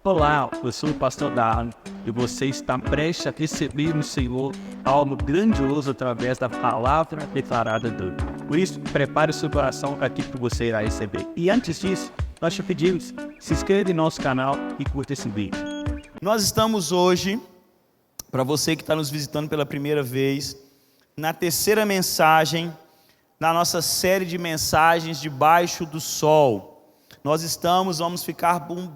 Olá, eu sou o pastor Darwin e você está prestes a receber no Senhor algo grandioso através da palavra declarada dele. Por isso, prepare o seu coração para aquilo que você irá receber. E antes disso, nós te pedimos, se inscreva em nosso canal e curta esse vídeo. Nós estamos hoje, para você que está nos visitando pela primeira vez, na terceira mensagem da nossa série de mensagens debaixo do sol. Vamos ficar um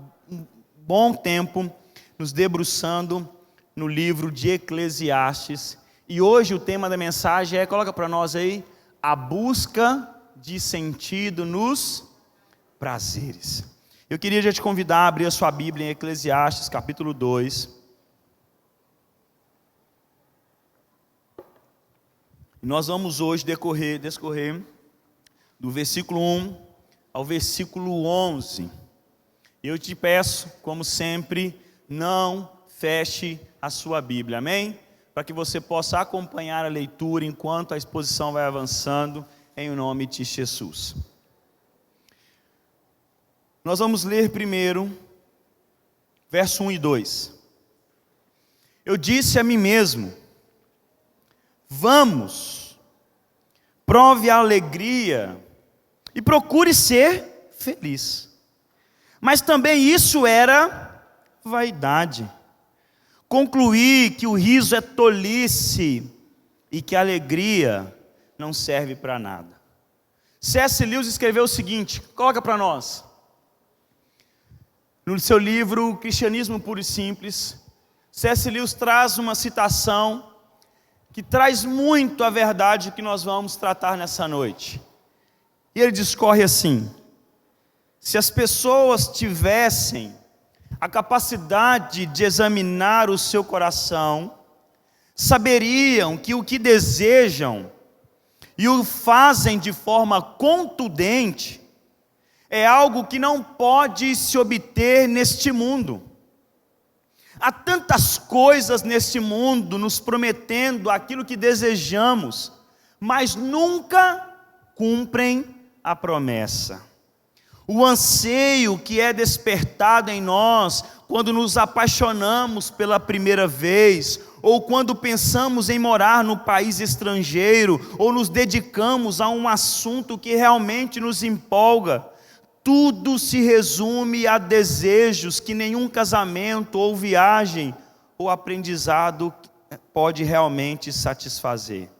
bom tempo nos debruçando no livro de Eclesiastes. E hoje o tema da mensagem coloca para nós aí, a busca de sentido nos prazeres. Eu queria já te convidar a abrir a sua Bíblia em Eclesiastes capítulo 2. Nós vamos hoje discorrer do versículo 1 ao versículo 11. Eu te peço, como sempre, não feche a sua Bíblia, amém? Para que você possa acompanhar a leitura enquanto a exposição vai avançando, em nome de Jesus. Nós vamos ler primeiro, verso 1 e 2. Eu disse a mim mesmo, vamos, prove a alegria e procure ser feliz. Mas também isso era vaidade. Concluí que o riso é tolice e que a alegria não serve para nada. C.S. Lewis escreveu o seguinte, coloca para nós. No seu livro Cristianismo Puro e Simples, C.S. Lewis traz uma citação que traz muito a verdade que nós vamos tratar nessa noite. E ele discorre assim: se as pessoas tivessem a capacidade de examinar o seu coração, saberiam que o que desejam e o fazem de forma contundente é algo que não pode se obter neste mundo. Há tantas coisas neste mundo nos prometendo aquilo que desejamos, mas nunca cumprem a promessa. O anseio que é despertado em nós quando nos apaixonamos pela primeira vez, ou quando pensamos em morar no país estrangeiro, ou nos dedicamos a um assunto que realmente nos empolga, tudo se resume a desejos que nenhum casamento, ou viagem, ou aprendizado pode realmente satisfazer.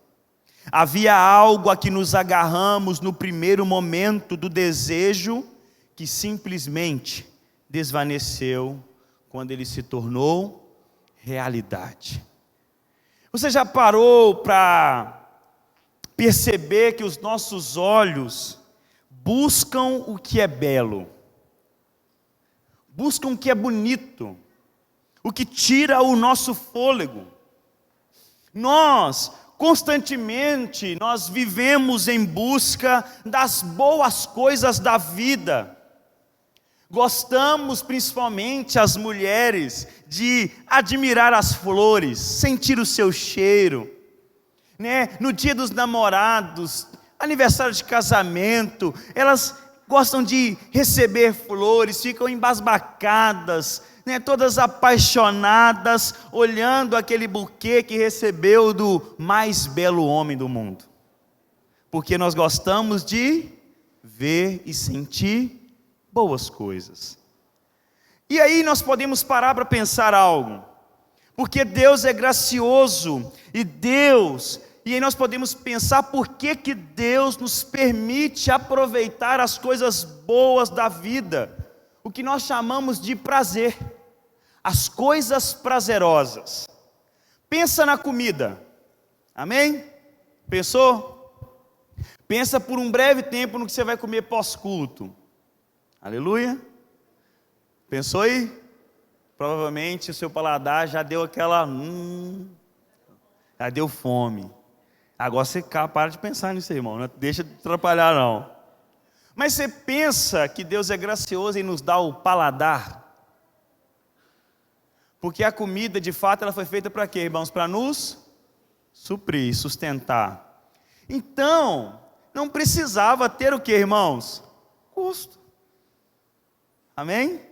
Havia algo a que nos agarramos no primeiro momento do desejo, que simplesmente desvaneceu quando ele se tornou realidade. Você já parou para perceber que os nossos olhos buscam o que é belo, buscam o que é bonito, o que tira o nosso fôlego? Constantemente nós vivemos em busca das boas coisas da vida. Gostamos, principalmente as mulheres, de admirar as flores, sentir o seu cheiro, né? No dia dos namorados, aniversário de casamento, elas gostam de receber flores, ficam embasbacadas, né? Todas apaixonadas, olhando aquele buquê que recebeu do mais belo homem do mundo. Porque nós gostamos de ver e sentir boas coisas. E aí nós podemos parar para pensar algo, porque Deus é gracioso, e aí nós podemos pensar por que Deus nos permite aproveitar as coisas boas da vida, o que nós chamamos de prazer, as coisas prazerosas. Pensa na comida, amém? Pensou? Pensa por um breve tempo no que você vai comer pós-culto. Aleluia. Pensou aí? Provavelmente o seu paladar já deu aquela já deu fome. Agora você para de pensar nisso aí, irmão, não deixa de atrapalhar não. Mas você pensa que Deus é gracioso em nos dar o paladar? Porque a comida, de fato, ela foi feita para quê, irmãos? Para nos suprir, sustentar. Então, não precisava ter o quê, irmãos? Custo. Amém?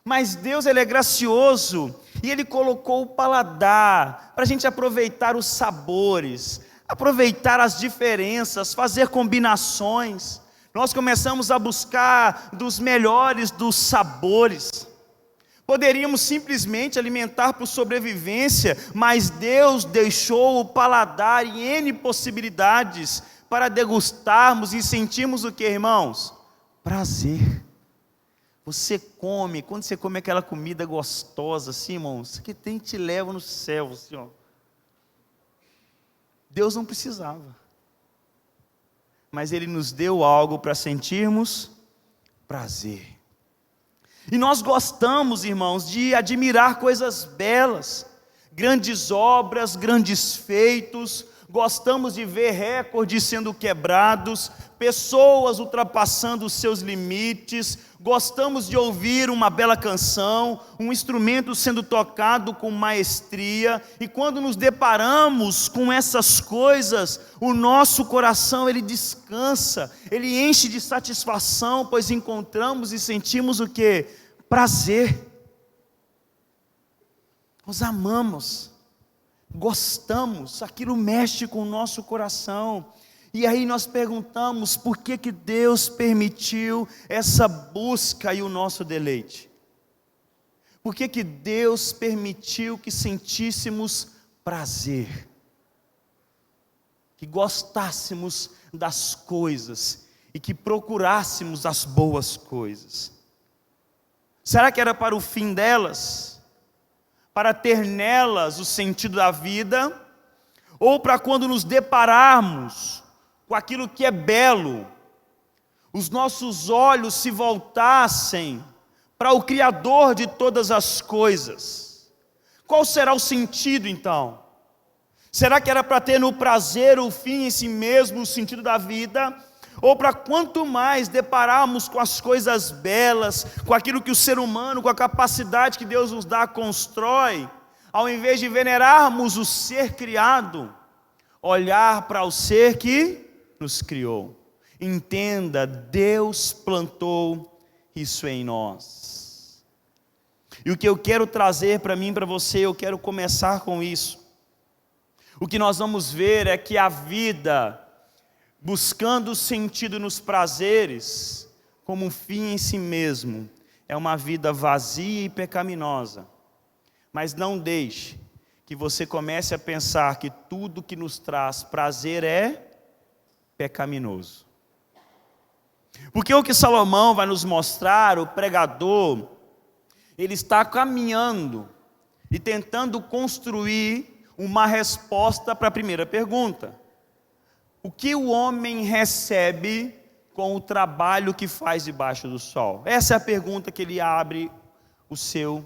Mas Deus, Ele é gracioso, e Ele colocou o paladar, para a gente aproveitar os sabores, aproveitar as diferenças, fazer combinações. Nós começamos a buscar dos melhores dos sabores. Poderíamos simplesmente alimentar por sobrevivência, mas Deus deixou o paladar em N possibilidades para degustarmos e sentirmos o que, irmãos? Prazer. Você come, quando você come aquela comida gostosa, assim, irmãos, que tem te leva no céu, assim, ó. Deus não precisava, mas Ele nos deu algo para sentirmos prazer. E nós gostamos, irmãos, de admirar coisas belas, grandes obras, grandes feitos, gostamos de ver recordes sendo quebrados, pessoas ultrapassando os seus limites, gostamos de ouvir uma bela canção, um instrumento sendo tocado com maestria, e quando nos deparamos com essas coisas, o nosso coração ele descansa, ele enche de satisfação, pois encontramos e sentimos o que? Prazer. Nós amamos, gostamos, aquilo mexe com o nosso coração. E aí nós perguntamos por que Deus permitiu essa busca e o nosso deleite? Por que Deus permitiu que sentíssemos prazer? Que gostássemos das coisas e que procurássemos as boas coisas? Será que era para o fim delas? Para ter nelas o sentido da vida? Ou para quando nos depararmos com aquilo que é belo, os nossos olhos se voltassem para o Criador de todas as coisas? Qual será o sentido então? Será que era para ter no prazer o fim em si mesmo, o sentido da vida? Ou para quanto mais depararmos com as coisas belas, com aquilo que o ser humano, com a capacidade que Deus nos dá, constrói, ao invés de venerarmos o ser criado, olhar para o ser que nos criou. Entenda, Deus plantou isso em nós. E o que eu quero trazer para mim, para você, eu quero começar com isso. O que nós vamos ver é que a vida, buscando sentido nos prazeres, como um fim em si mesmo, é uma vida vazia e pecaminosa. Mas não deixe que você comece a pensar que tudo que nos traz prazer é pecaminoso. Porque o que Salomão vai nos mostrar, o pregador, ele está caminhando e tentando construir uma resposta para a primeira pergunta. O que o homem recebe com o trabalho que faz debaixo do sol? Essa é a pergunta que ele abre o seu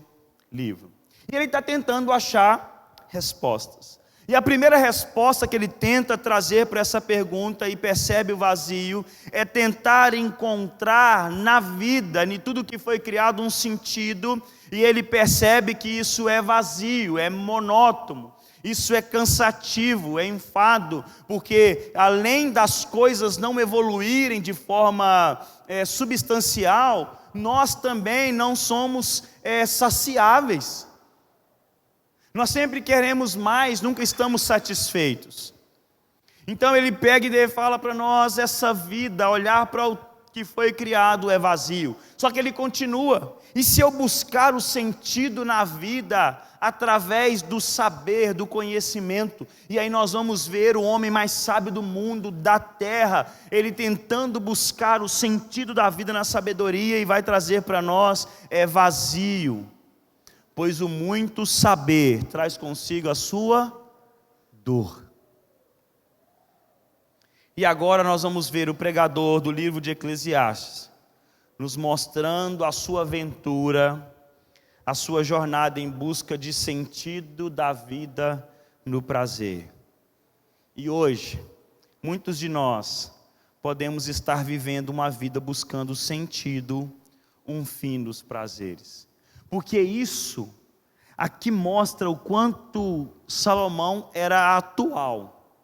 livro. E ele está tentando achar respostas. E a primeira resposta que ele tenta trazer para essa pergunta, e percebe o vazio, é tentar encontrar na vida, em tudo que foi criado, um sentido, e ele percebe que isso é vazio, é monótono, isso é cansativo, é enfado, porque além das coisas não evoluírem de forma substancial, nós também não somos saciáveis. Nós sempre queremos mais, nunca estamos satisfeitos. Então ele pega e fala para nós, essa vida, olhar para o que foi criado é vazio. Só que ele continua, e se eu buscar o sentido na vida, através do saber, do conhecimento, e aí nós vamos ver o homem mais sábio do mundo, da terra, ele tentando buscar o sentido da vida na sabedoria, e vai trazer para nós, é vazio. Pois o muito saber traz consigo a sua dor. E agora nós vamos ver o pregador do livro de Eclesiastes, nos mostrando a sua aventura, a sua jornada em busca de sentido da vida no prazer. E hoje, muitos de nós podemos estar vivendo uma vida buscando sentido, um fim dos prazeres. Porque isso aqui mostra o quanto Salomão era atual.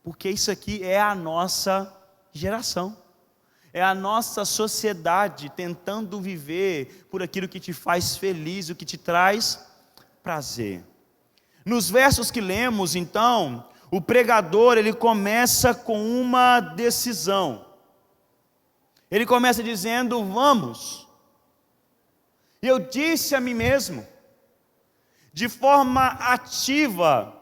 Porque isso aqui é a nossa geração. é a nossa sociedade tentando viver por aquilo que te faz feliz, o que te traz prazer. Nos versos que lemos, então, o pregador, ele começa com uma decisão. Ele começa dizendo: vamos. Eu disse a mim mesmo, de forma ativa,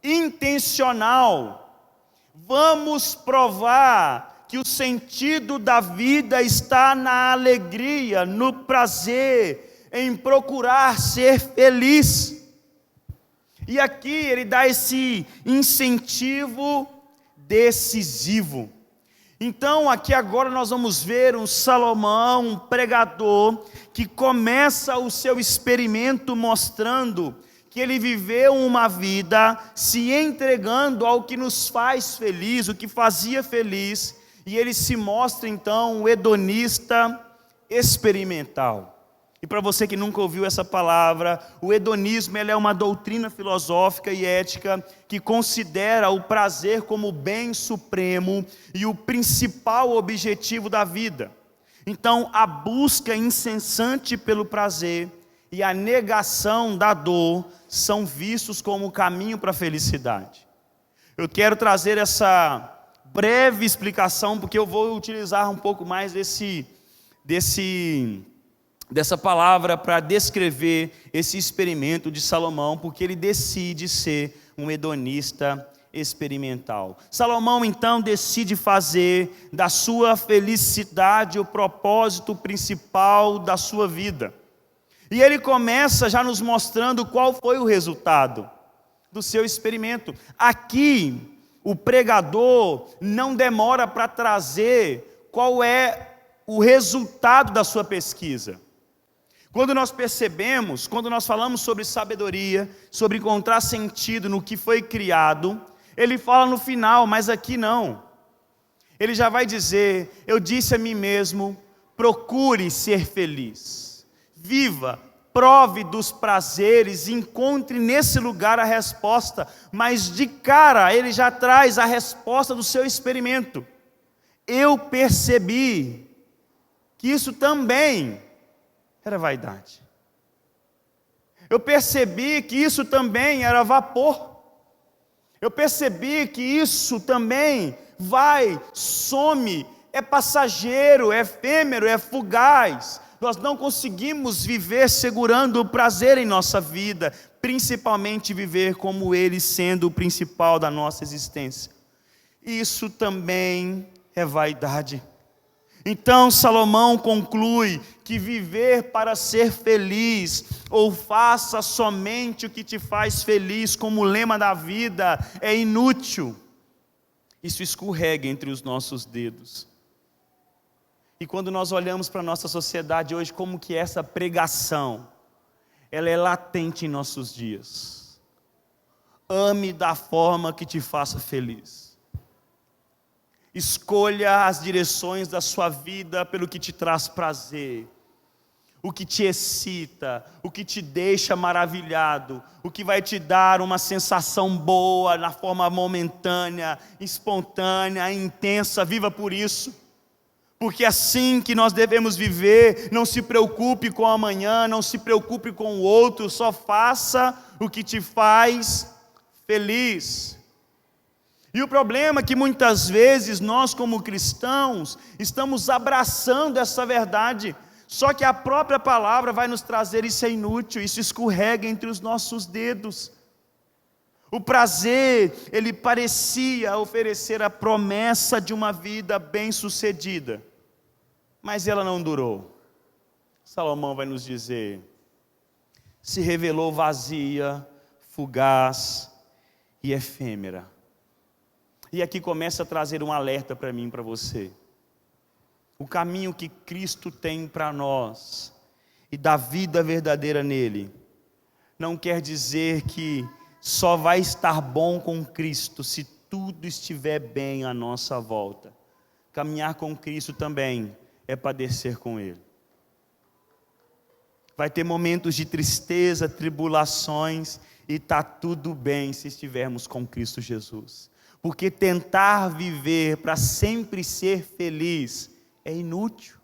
intencional, vamos provar que o sentido da vida está na alegria, no prazer, em procurar ser feliz. E aqui ele dá esse incentivo decisivo. Então aqui agora nós vamos ver um Salomão, um pregador, que começa o seu experimento mostrando que ele viveu uma vida se entregando ao que nos faz feliz, o que fazia feliz, e ele se mostra então um hedonista experimental. E para você que nunca ouviu essa palavra, o hedonismo é uma doutrina filosófica e ética que considera o prazer como o bem supremo e o principal objetivo da vida. Então, a busca incessante pelo prazer e a negação da dor são vistos como o caminho para a felicidade. Eu quero trazer essa breve explicação, porque eu vou utilizar um pouco mais dessa palavra para descrever esse experimento de Salomão, porque ele decide ser um hedonista experimental. Salomão então decide fazer da sua felicidade o propósito principal da sua vida. E ele começa já nos mostrando qual foi o resultado do seu experimento. Aqui, o pregador não demora para trazer qual é o resultado da sua pesquisa. Quando nós percebemos, quando nós falamos sobre sabedoria, sobre encontrar sentido no que foi criado, ele fala no final, mas aqui não. Ele já vai dizer: eu disse a mim mesmo, procure ser feliz. Viva, prove dos prazeres, encontre nesse lugar a resposta. Mas de cara, ele já traz a resposta do seu experimento. Eu percebi que isso também era vaidade. Eu percebi que isso também era vapor. Eu percebi que isso também vai, some, é passageiro, é efêmero, é fugaz. Nós não conseguimos viver segurando o prazer em nossa vida, principalmente viver como ele sendo o principal da nossa existência. Isso também é vaidade. Então Salomão conclui que viver para ser feliz, ou faça somente o que te faz feliz, como lema da vida, é inútil. Isso escorrega entre os nossos dedos. E quando nós olhamos para a nossa sociedade hoje, como que essa pregação, ela é latente em nossos dias. Ame da forma que te faça feliz. Escolha as direções da sua vida pelo que te traz prazer, o que te excita, o que te deixa maravilhado, o que vai te dar uma sensação boa na forma momentânea, espontânea, intensa. Viva por isso, porque é assim que nós devemos viver. Não se preocupe com o amanhã, não se preocupe com o outro, só faça o que te faz feliz. E o problema é que muitas vezes nós, como cristãos, estamos abraçando essa verdade, só que a própria palavra vai nos trazer: isso é inútil, isso escorrega entre os nossos dedos. O prazer, ele parecia oferecer a promessa de uma vida bem-sucedida, mas ela não durou. Salomão vai nos dizer: se revelou vazia, fugaz e efêmera. E aqui começa a trazer um alerta para mim e para você. O caminho que Cristo tem para nós e da vida verdadeira nele, não quer dizer que só vai estar bom com Cristo se tudo estiver bem à nossa volta. Caminhar com Cristo também é padecer com Ele. Vai ter momentos de tristeza, tribulações, e está tudo bem se estivermos com Cristo Jesus. Porque tentar viver para sempre ser feliz é inútil.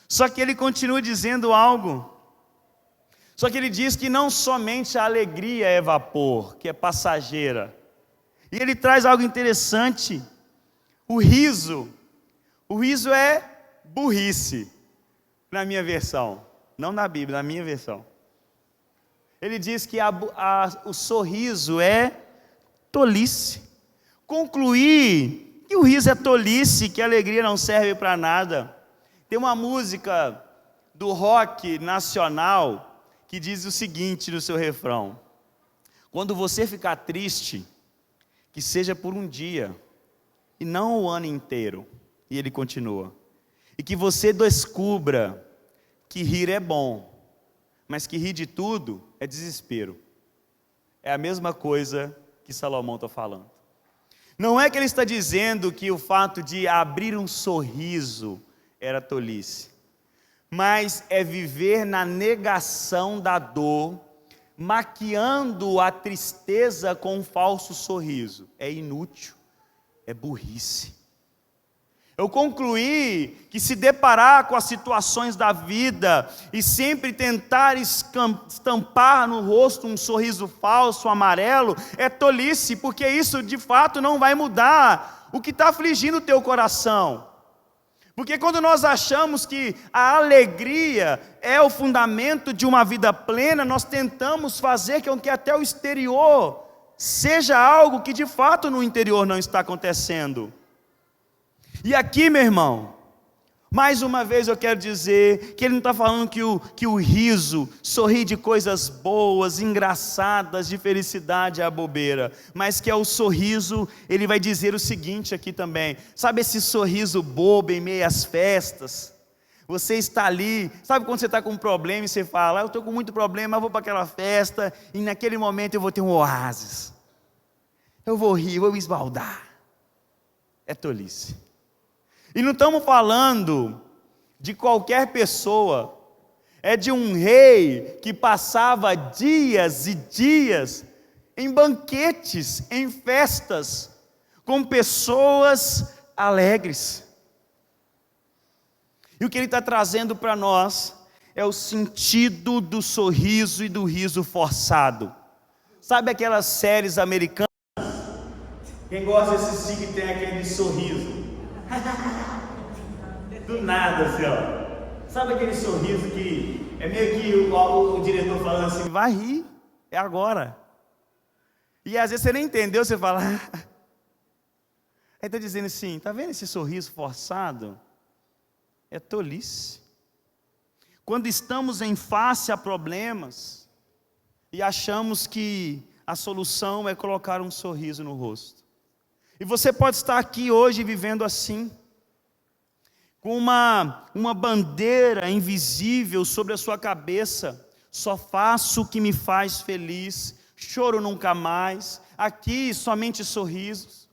Só que ele continua dizendo algo. Só que ele diz que não somente a alegria é vapor, que é passageira. E ele traz algo interessante. O riso é burrice, na minha versão. Não na Bíblia, na minha versão. Ele diz que o sorriso é tolice. Concluir que o riso é tolice, que a alegria não serve para nada. Tem uma música do rock nacional que diz o seguinte no seu refrão: quando você ficar triste, que seja por um dia, e não o ano inteiro. E ele continua: e que você descubra que rir é bom, mas que rir de tudo é desespero. É a mesma coisa que Salomão está falando. Não é que ele está dizendo que o fato de abrir um sorriso era tolice, mas é viver na negação da dor, maquiando a tristeza com um falso sorriso. É inútil, é burrice. Eu concluí que se deparar com as situações da vida e sempre tentar estampar no rosto um sorriso falso, amarelo, é tolice, porque isso de fato não vai mudar o que está afligindo o teu coração. Porque quando nós achamos que a alegria é o fundamento de uma vida plena, nós tentamos fazer com que até o exterior seja algo que de fato no interior não está acontecendo. E aqui, meu irmão, mais uma vez eu quero dizer que ele não está falando que o riso, sorrir de coisas boas, engraçadas, de felicidade é a bobeira, mas que é o sorriso. Ele vai dizer o seguinte aqui também: sabe esse sorriso bobo em meio às festas? Você está ali, sabe quando você está com um problema e você fala: eu estou com muito problema, eu vou para aquela festa e naquele momento eu vou ter um oásis, eu vou rir, eu vou me esbaldar. É tolice. E não estamos falando de qualquer pessoa, é de um rei que passava dias e dias em banquetes, em festas, com pessoas alegres. E o que ele está trazendo para nós é o sentido do sorriso e do riso forçado. Sabe aquelas séries americanas? Quem gosta de assistir que tem aquele sorriso do nada, assim, ó. Sabe aquele sorriso que é meio que o diretor falando assim: vai rir, é agora. E às vezes você nem entendeu, você fala aí está dizendo assim: tá vendo esse sorriso forçado? É tolice. Quando estamos em face a problemas e achamos que a solução é colocar um sorriso no rosto. E você pode estar aqui hoje vivendo assim, com uma bandeira invisível sobre a sua cabeça: só faço o que me faz feliz, choro nunca mais, aqui somente sorrisos.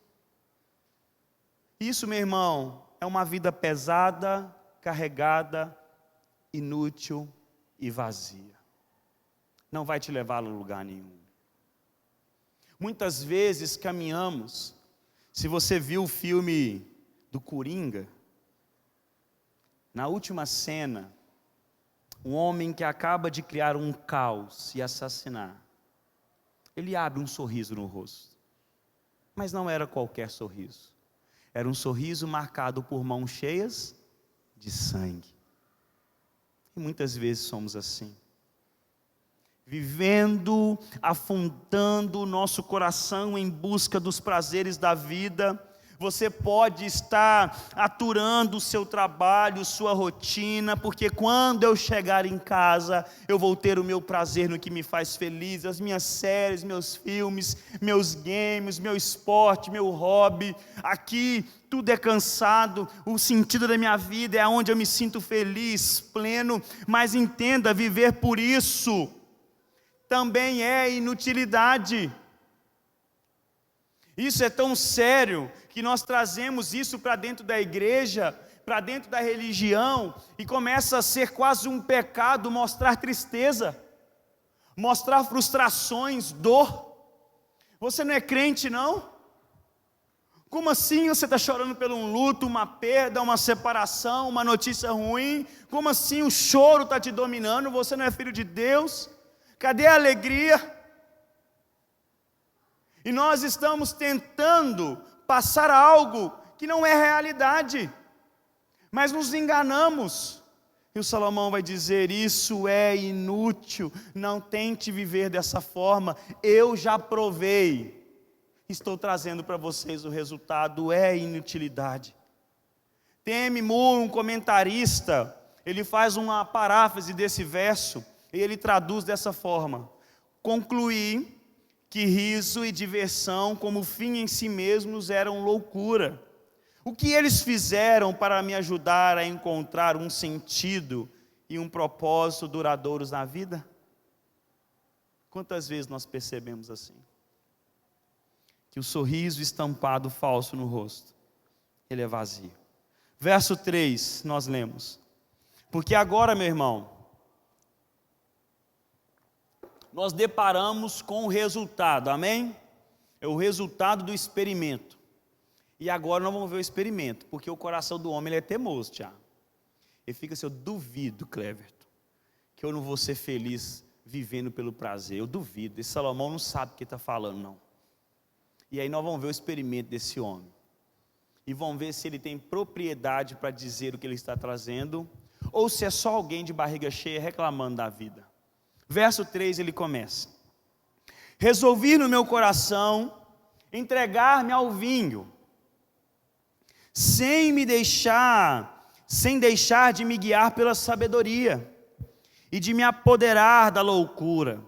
Isso, meu irmão, é uma vida pesada, carregada, inútil e vazia. Não vai te levar a lugar nenhum. Muitas vezes caminhamos. Se você viu o filme do Coringa, na última cena, um homem que acaba de criar um caos e assassinar, ele abre um sorriso no rosto, mas não era qualquer sorriso, era um sorriso marcado por mãos cheias de sangue. E muitas vezes somos assim, vivendo, afundando o nosso coração em busca dos prazeres da vida. Você pode estar aturando o seu trabalho, sua rotina, porque quando eu chegar em casa, eu vou ter o meu prazer no que me faz feliz, as minhas séries, meus filmes, meus games, meu esporte, meu hobby. Aqui tudo é cansado, o sentido da minha vida é onde eu me sinto feliz, pleno. Mas entenda, viver por isso também é inutilidade. Isso é tão sério que nós trazemos isso para dentro da igreja, para dentro da religião, e começa a ser quase um pecado mostrar tristeza, mostrar frustrações, dor. Você não é crente, não? Como assim você está chorando por um luto, uma perda, uma separação, uma notícia ruim? Como assim o choro está te dominando? Você não é filho de Deus? Cadê a alegria? E nós estamos tentando passar algo que não é realidade, mas nos enganamos. E o Salomão vai dizer: isso é inútil, não tente viver dessa forma, eu já provei. Estou trazendo para vocês o resultado, é inutilidade. T.M. Moore, um comentarista, ele faz uma paráfrase desse verso, e ele traduz dessa forma: concluí que riso e diversão como fim em si mesmos eram loucura. O que eles fizeram para me ajudar a encontrar um sentido e um propósito duradouros na vida? Quantas vezes nós percebemos assim? Que o sorriso estampado falso no rosto, ele é vazio. Verso 3, nós lemos: porque agora, meu irmão, nós deparamos com o resultado, amém? É o resultado do experimento. E agora nós vamos ver o experimento, porque o coração do homem ele é teimoso, Tiago. Ele fica assim: eu duvido, Cleverton, que eu não vou ser feliz vivendo pelo prazer. Eu duvido, esse Salomão não sabe o que está falando, não. E aí nós vamos ver o experimento desse homem. E vamos ver se ele tem propriedade para dizer o que ele está trazendo, ou se é só alguém de barriga cheia reclamando da vida. Verso 3 ele começa: resolvi no meu coração entregar-me ao vinho, sem deixar de me guiar pela sabedoria, e de me apoderar da loucura,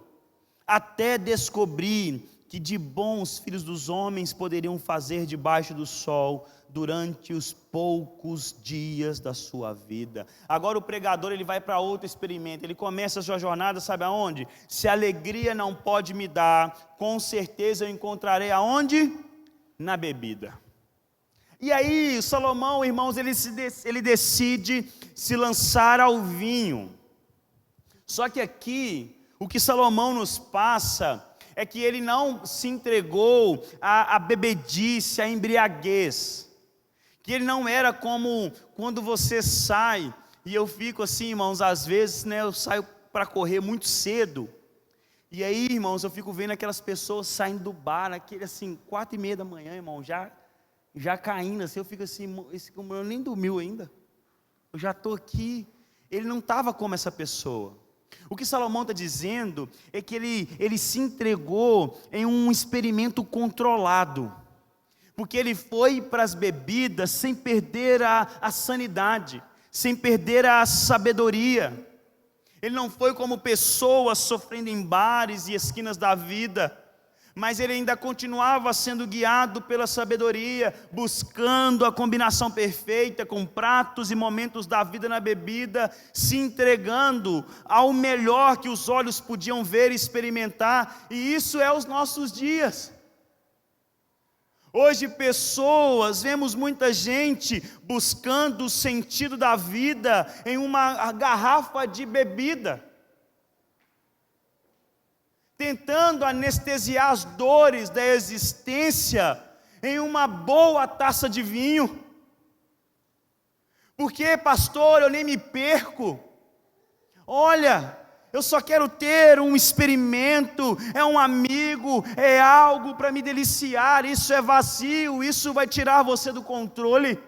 até descobrir que de bons filhos dos homens poderiam fazer debaixo do sol, durante os poucos dias da sua vida. Agora o pregador ele vai para outro experimento, ele começa a sua jornada, sabe aonde? Se a alegria não pode me dar, com certeza eu encontrarei aonde? Na bebida. E aí Salomão, irmãos, ele decide se lançar ao vinho. Só que aqui, o que Salomão nos passa é que ele não se entregou à bebedice, à embriaguez. Que ele não era como quando você sai, e eu fico assim, irmãos, às vezes, né, eu saio para correr muito cedo, e aí, irmãos, eu fico vendo aquelas pessoas saindo do bar, aquele assim, 4:30 da manhã, irmão, já caindo assim, eu fico assim, esse eu nem dormiu ainda, eu já estou aqui. Ele não estava como essa pessoa. O que Salomão está dizendo é que ele se entregou em um experimento controlado, porque ele foi para as bebidas sem perder a sanidade, sem perder a sabedoria. Ele não foi como pessoas sofrendo em bares e esquinas da vida, mas ele ainda continuava sendo guiado pela sabedoria, buscando a combinação perfeita com pratos e momentos da vida na bebida, se entregando ao melhor que os olhos podiam ver e experimentar, e isso é os nossos dias. Hoje vemos muita gente buscando o sentido da vida em uma garrafa de bebida, tentando anestesiar as dores da existência em uma boa taça de vinho. Porque, pastor, eu nem me perco. Olha, eu só quero ter um experimento, é um amigo, é algo para me deliciar. Isso é vazio, isso vai tirar você do controle.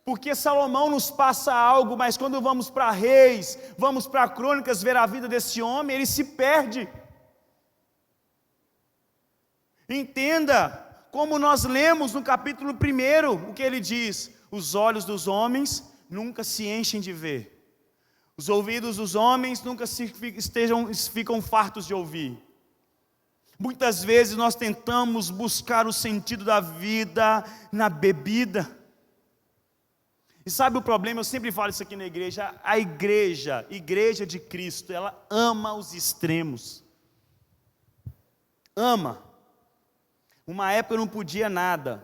Porque Salomão nos passa algo, mas quando vamos para Reis, vamos para Crônicas ver a vida desse homem, ele se perde. Entenda, como nós lemos no capítulo 1, o que ele diz: os olhos dos homens nunca se enchem de ver, os ouvidos dos homens nunca ficam fartos de ouvir. Muitas vezes nós tentamos buscar o sentido da vida na bebida. E sabe o problema? Eu sempre falo isso aqui na igreja. A igreja de Cristo, ela ama os extremos. Ama. Uma época eu não podia nada.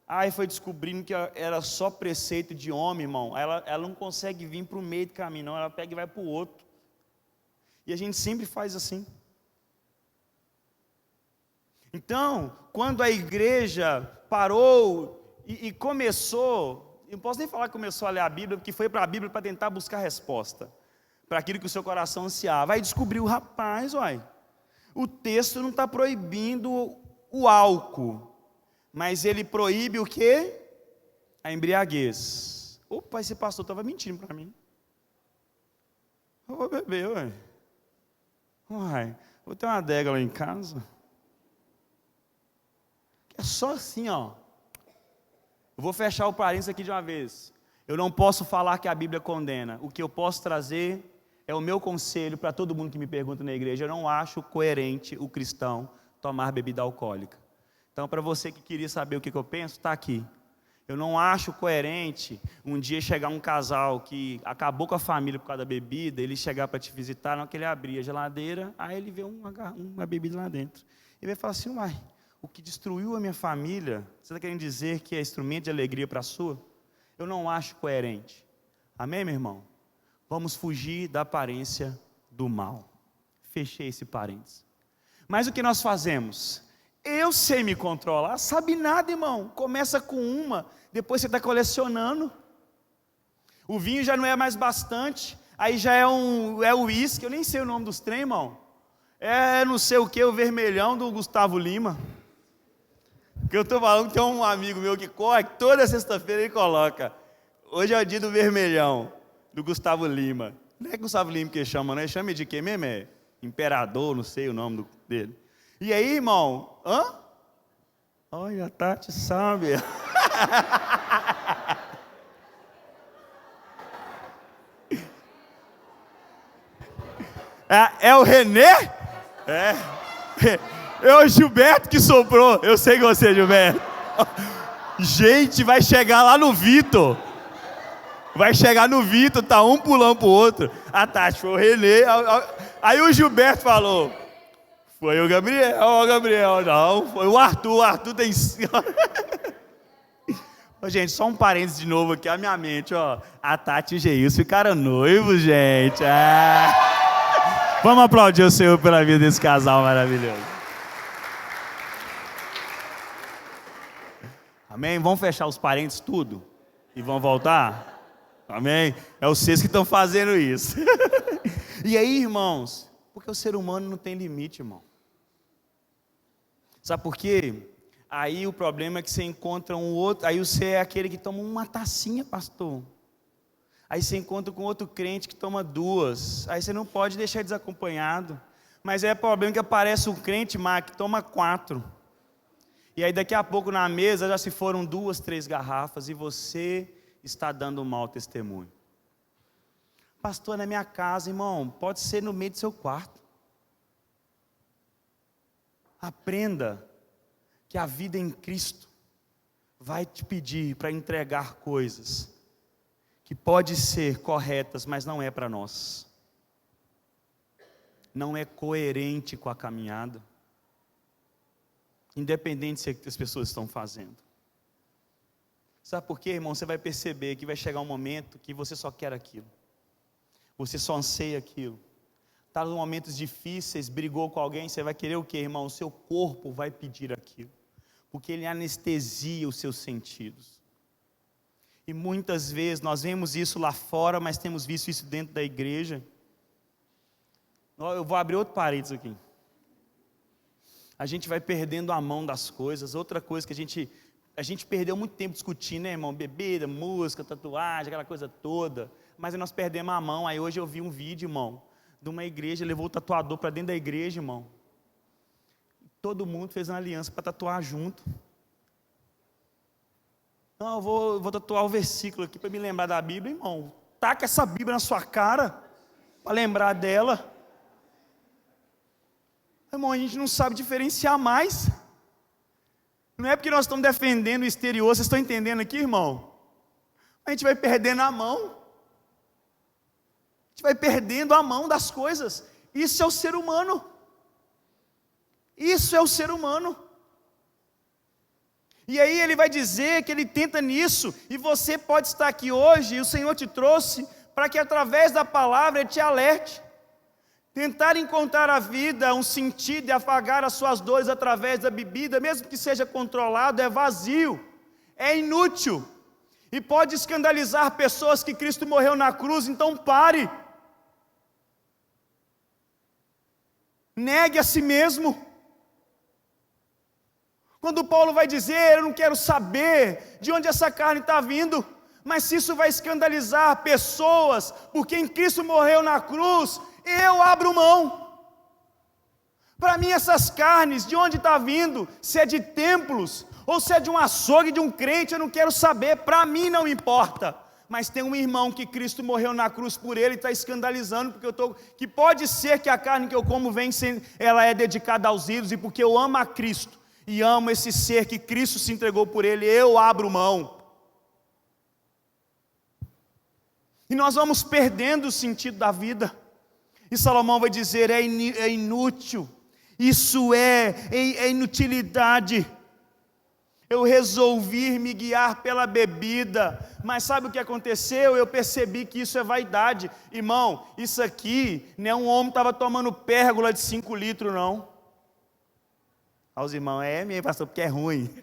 Aí foi descobrindo que era só preceito de homem, irmão. Ela não consegue vir para o meio do caminho, não. Ela pega e vai para o outro. E a gente sempre faz assim. Então, quando a igreja parou e começou, eu não posso nem falar que começou a ler a Bíblia, porque foi para a Bíblia para tentar buscar resposta para aquilo que o seu coração ansiava. Vai descobrir o rapaz, o texto não está proibindo o álcool, mas ele proíbe o quê? A embriaguez. Opa, esse pastor estava mentindo para mim. Eu vou beber, vou ter uma adega lá em casa. É só assim, Eu vou fechar o parênteses aqui de uma vez. Eu não posso falar que a Bíblia condena. O que eu posso trazer é o meu conselho para todo mundo que me pergunta na igreja. Eu não acho coerente o cristão tomar bebida alcoólica. Então, para você que queria saber o que eu penso, está aqui. Eu não acho coerente um dia chegar um casal que acabou com a família por causa da bebida, ele chegar para te visitar, não que ele abrir a geladeira, aí ele vê uma bebida lá dentro. Ele vai falar assim, o que destruiu a minha família, você está querendo dizer que é instrumento de alegria para a sua? Eu não acho coerente. Amém, meu irmão? Vamos fugir da aparência do mal. Fechei esse parênteses. Mas o que nós fazemos? Eu sei me controlar, sabe nada, irmão. Começa com uma, depois você está colecionando. O vinho já não é mais bastante, aí já é o uísque, eu nem sei o nome dos trem, irmão. É não sei o que, o vermelhão do Gustavo Lima. Que eu estou falando que tem um amigo meu que corre, toda sexta-feira ele coloca. Hoje é o dia do vermelhão, do Gustavo Lima. Não é Gustavo Lima que chama, não é? Chama de quê mesmo? É Imperador, não sei o nome dele. E aí, irmão? Olha, a Tati sabe. É o Renê? É o Gilberto que soprou. Eu sei que você, Gilberto. Gente, vai chegar lá no Vitor. Vai chegar no Vitor, tá um pulando pro outro. A Tati foi o Renê. Aí o Gilberto falou: foi o Gabriel, não, foi o Arthur tem... Gente, só um parênteses de novo aqui, a minha mente, a Tati e o Geilson ficaram noivos, gente. Vamos aplaudir o Senhor pela vida desse casal maravilhoso. Amém? Vamos fechar os parênteses tudo? E vamos voltar? Amém? É vocês que estão fazendo isso. E aí, irmãos, porque o ser humano não tem limite, irmão. Sabe por quê? Aí o problema é que você encontra um outro, aí você é aquele que toma uma tacinha, pastor. Aí você encontra com outro crente que toma duas. Aí você não pode deixar desacompanhado. Mas é problema que aparece um crente, que toma 4. E aí daqui a pouco na mesa já se foram 2, 3 garrafas e você está dando um mau testemunho. Pastor, na minha casa, irmão, pode ser no meio do seu quarto. Aprenda que a vida em Cristo vai te pedir para entregar coisas que podem ser corretas, mas não é para nós. Não é coerente com a caminhada. Independente se as pessoas estão fazendo. Sabe por quê, irmão? Você vai perceber que vai chegar um momento que você só quer aquilo. Você só anseia aquilo. Está em momentos difíceis, brigou com alguém, você vai querer o quê, irmão? O seu corpo vai pedir aquilo. Porque ele anestesia os seus sentidos. E muitas vezes nós vemos isso lá fora, mas temos visto isso dentro da igreja. Eu vou abrir outro parênteses aqui. A gente vai perdendo a mão das coisas. Outra coisa que a gente perdeu muito tempo discutindo, né, irmão? Bebida, música, tatuagem, aquela coisa toda. Mas aí nós perdemos a mão. Aí hoje eu vi um vídeo, irmão, de uma igreja, levou o tatuador para dentro da igreja, irmão. Todo mundo fez uma aliança para tatuar junto. Não, eu vou tatuar o versículo aqui para me lembrar da Bíblia, irmão. Taca essa Bíblia na sua cara para lembrar dela. Irmão, a gente não sabe diferenciar mais. Não é porque nós estamos defendendo o exterior, vocês estão entendendo aqui, irmão? A gente vai perdendo a mão. A gente vai perdendo a mão das coisas. Isso é o ser humano. Isso é o ser humano. E aí ele vai dizer que ele tenta nisso, e você pode estar aqui hoje, e o Senhor te trouxe, para que através da palavra ele te alerte. Tentar encontrar a vida, um sentido e afagar as suas dores através da bebida, mesmo que seja controlado, é vazio, é inútil e pode escandalizar pessoas que Cristo morreu na cruz. Então pare, negue a si mesmo. Quando Paulo vai dizer, eu não quero saber de onde essa carne está vindo, mas se isso vai escandalizar pessoas, porque em Cristo morreu na cruz, eu abro mão. Para mim essas carnes, de onde está vindo, se é de templos, ou se é de um açougue de um crente, eu não quero saber, para mim não importa. Mas tem um irmão que Cristo morreu na cruz por ele e está escandalizando, que pode ser que a carne que eu como ela é dedicada aos ídolos, e porque eu amo a Cristo, e amo esse ser que Cristo se entregou por ele, eu abro mão. E nós vamos perdendo o sentido da vida. E Salomão vai dizer, é inútil, isso é inutilidade. Eu resolvi me guiar pela bebida, mas sabe o que aconteceu? Eu percebi que isso é vaidade. Irmão, isso aqui não é um homem que estava tomando pérgola de 5 litros não. Aos irmãos, mesmo pastor, porque é ruim.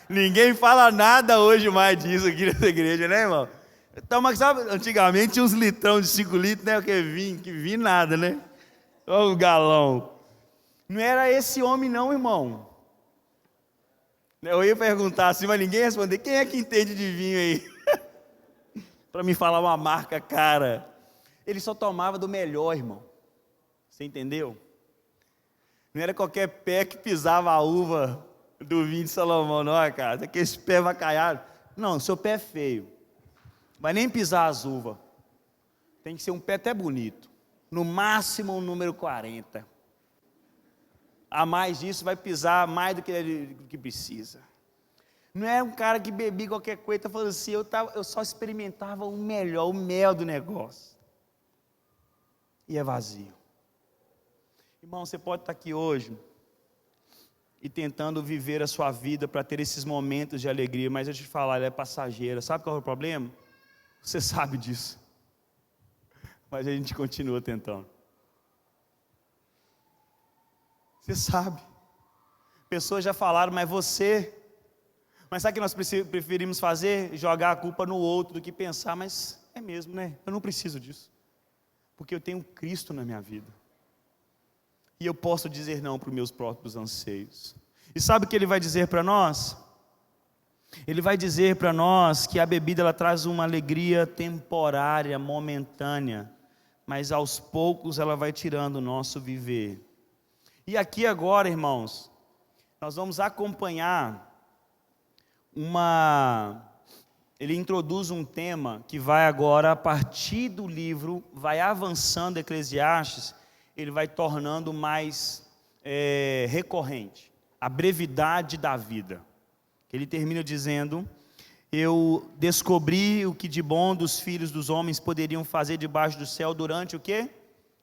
Ninguém fala nada hoje mais disso aqui nessa igreja, né, irmão? Então, mas sabe, antigamente tinha uns litrão de 5 litros, né? Que vinho nada, né? Olha o galão. Não era esse homem não, irmão. Eu ia perguntar assim, mas ninguém ia responder. Quem é que entende de vinho aí? Para me falar uma marca cara. Ele só tomava do melhor, irmão. Você entendeu? Não era qualquer pé que pisava a uva do vinho de Salomão, não, cara. Aquele pé vacaiado. Não, seu pé é feio. Vai nem pisar as uvas. Tem que ser um pé até bonito. No máximo um número 40. A mais disso vai pisar mais do que precisa. Não é um cara que bebia qualquer coisa, está falando assim, eu só experimentava o melhor, o mel do negócio. E é vazio. Irmão, você pode estar aqui hoje e tentando viver a sua vida para ter esses momentos de alegria, mas eu te falar, ela é passageira. Sabe qual é o problema? Você sabe disso, mas a gente continua tentando. Você sabe. Pessoas já falaram, mas você... Mas sabe o que nós preferimos fazer? Jogar a culpa no outro do que pensar, mas é mesmo, né? Eu não preciso disso, porque eu tenho Cristo na minha vida. E eu posso dizer não para os meus próprios anseios. E sabe o que Ele vai dizer para nós? Ele vai dizer para nós que a bebida ela traz uma alegria temporária, momentânea, mas aos poucos ela vai tirando o nosso viver. E aqui agora, irmãos, nós vamos acompanhar ele introduz um tema que vai agora, a partir do livro, vai avançando Eclesiastes, ele vai tornando mais recorrente, a brevidade da vida. Ele termina dizendo, eu descobri o que de bom dos filhos dos homens poderiam fazer debaixo do céu durante o quê?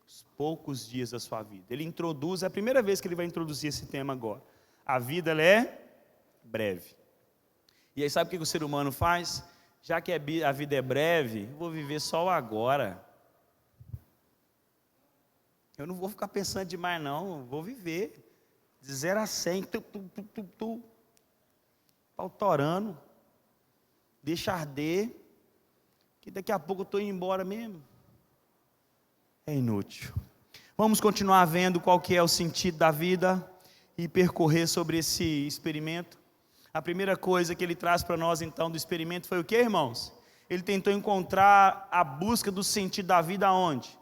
Os poucos dias da sua vida. Ele introduz, é a primeira vez que ele vai introduzir esse tema agora. A vida ela é breve. E aí sabe o que o ser humano faz? Já que a vida é breve, eu vou viver só o agora. Eu não vou ficar pensando demais não, eu vou viver. De 0 a 100, pau torando, deixa arder, que daqui a pouco eu estou indo embora mesmo. É inútil. Vamos continuar vendo qual que é o sentido da vida e percorrer sobre esse experimento. A primeira coisa que ele traz para nós então do experimento foi o que, irmãos? Ele tentou encontrar a busca do sentido da vida aonde?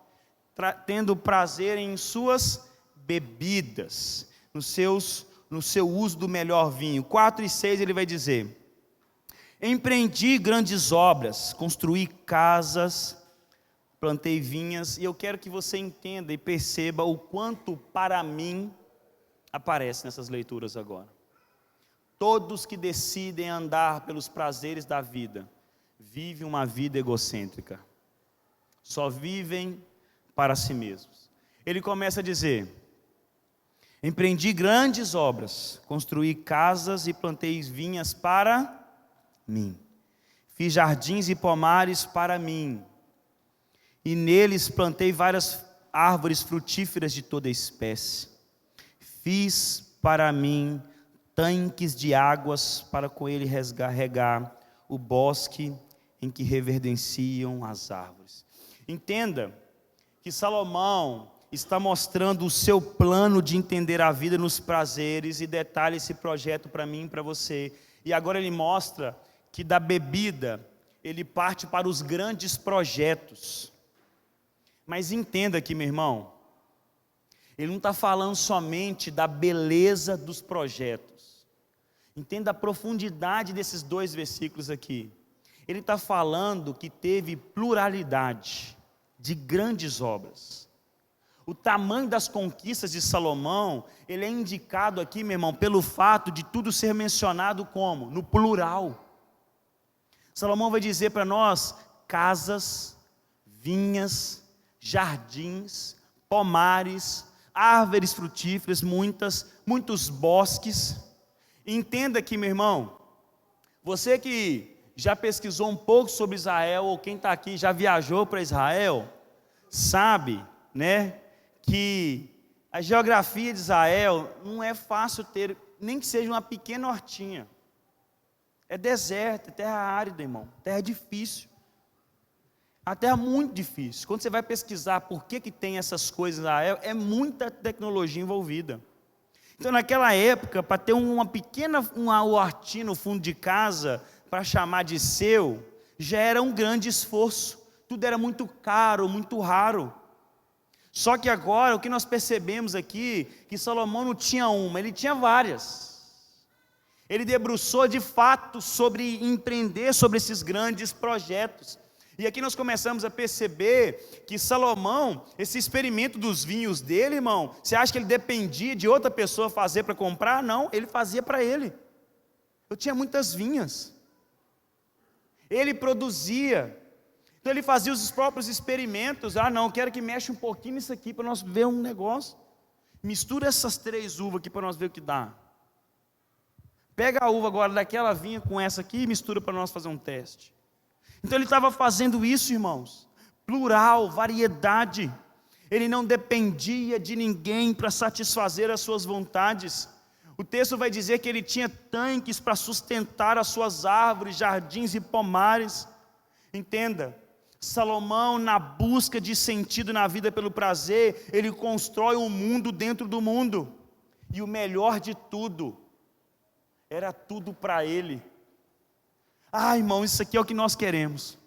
Tendo prazer em suas bebidas, no seu uso do melhor vinho. 4 e 6 ele vai dizer, empreendi grandes obras, construí casas, plantei vinhas, e eu quero que você entenda e perceba o quanto para mim aparece nessas leituras agora. Todos que decidem andar pelos prazeres da vida, vivem uma vida egocêntrica, só vivem para si mesmos. Ele começa a dizer, empreendi grandes obras, construí casas e plantei vinhas para mim, fiz jardins e pomares para mim, e neles plantei várias árvores frutíferas de toda espécie. Fiz para mim tanques de águas para com ele regar o bosque em que reverdenciam as árvores. Entenda que Salomão está mostrando o seu plano de entender a vida nos prazeres e detalha esse projeto para mim e para você. E agora ele mostra que da bebida ele parte para os grandes projetos. Mas entenda aqui, meu irmão, ele não está falando somente da beleza dos projetos. Entenda a profundidade desses 2 versículos aqui. Ele está falando que teve pluralidade de grandes obras. O tamanho das conquistas de Salomão, ele é indicado aqui, meu irmão, pelo fato de tudo ser mencionado como? No plural. Salomão vai dizer para nós, casas, vinhas, jardins, pomares, árvores frutíferas, muitos bosques. Entenda aqui, meu irmão, você que já pesquisou um pouco sobre Israel, ou quem está aqui já viajou para Israel, sabe, né, que a geografia de Israel não é fácil ter, nem que seja uma pequena hortinha. É deserto, é terra árida, irmão, terra difícil. A terra muito difícil. Quando você vai pesquisar por que tem essas coisas em Israel, é muita tecnologia envolvida. Então naquela época, para ter uma hortinha no fundo de casa, para chamar de seu, já era um grande esforço. Tudo era muito caro, muito raro. Só que agora, o que nós percebemos aqui, que Salomão não tinha uma, ele tinha várias. Ele debruçou de fato sobre empreender sobre esses grandes projetos. E aqui nós começamos a perceber que Salomão, esse experimento dos vinhos dele, irmão, você acha que ele dependia de outra pessoa fazer para comprar? Não, ele fazia para ele. Eu tinha muitas vinhas. Ele produzia. Então ele fazia os próprios experimentos. Não, quero que mexa um pouquinho nisso aqui para nós ver um negócio. Mistura essas 3 uvas aqui para nós ver o que dá. Pega a uva agora daquela vinha com essa aqui e mistura para nós fazer um teste. Então ele estava fazendo isso, irmãos. Plural, variedade. Ele não dependia de ninguém para satisfazer as suas vontades. O texto vai dizer que ele tinha tanques para sustentar as suas árvores, jardins e pomares. Entenda, Salomão, na busca de sentido na vida pelo prazer, ele constrói um mundo dentro do mundo. E o melhor de tudo, era tudo para ele. Irmão, isso aqui é o que nós queremos.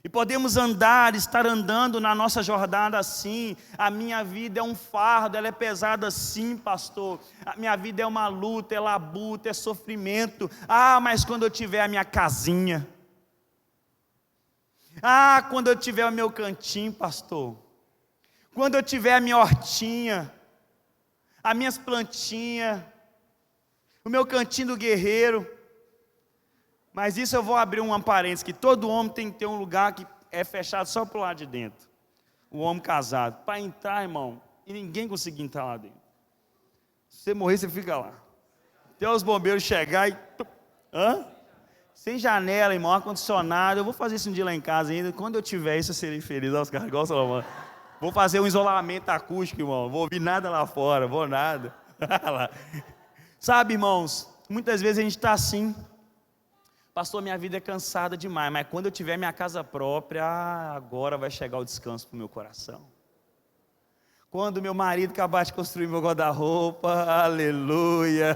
E podemos estar andando na nossa jornada assim. A minha vida é um fardo, ela é pesada sim, pastor. A minha vida é uma luta, é labuta, é sofrimento. Mas quando eu tiver a minha casinha. Quando eu tiver o meu cantinho, pastor. Quando eu tiver a minha hortinha, as minhas plantinhas, o meu cantinho do guerreiro. Mas isso eu vou abrir um parênteses, que todo homem tem que ter um lugar que é fechado só para o lado de dentro. O homem casado. Para entrar, irmão, e ninguém conseguir entrar lá dentro. Se você morrer, você fica lá. Até os bombeiros chegar e... Sem janela, irmão, ar-condicionado. Eu vou fazer isso um dia lá em casa ainda. Quando eu tiver isso, eu serei feliz. Os caras gostam, Salomão. Vou fazer um isolamento acústico, irmão. Vou ouvir nada lá fora, vou nada. Sabe, irmãos, muitas vezes a gente está assim. Pastor, minha vida é cansada demais, mas quando eu tiver minha casa própria, agora vai chegar o descanso para o meu coração. Quando meu marido acabar de construir meu guarda-roupa, aleluia,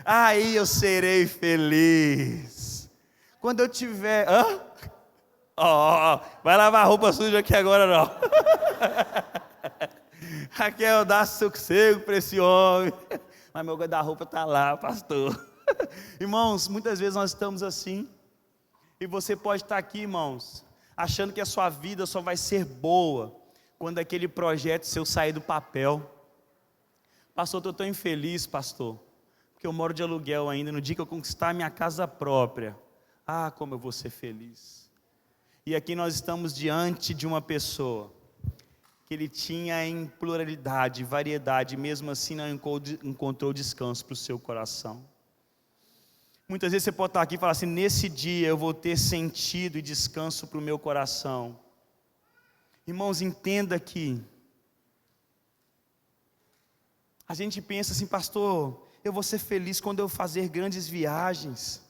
aí eu serei feliz. Quando eu tiver... vai lavar a roupa suja aqui agora não. Raquel, dá sossego para esse homem. Mas meu guarda-roupa está lá, pastor. Irmãos, muitas vezes nós estamos assim, e você pode estar aqui, irmãos, achando que a sua vida só vai ser boa quando aquele projeto seu sair do papel. Pastor, eu estou tão infeliz, pastor, porque eu moro de aluguel ainda. No dia que eu conquistar a minha casa própria, como eu vou ser feliz. E aqui nós estamos diante de uma pessoa que ele tinha em pluralidade, variedade, mesmo assim não encontrou descanso para o seu coração. Muitas vezes você pode estar aqui e falar assim: nesse dia eu vou ter sentido e descanso para o meu coração. Irmãos, entenda que a gente pensa assim, pastor, eu vou ser feliz quando eu fazer grandes viagens,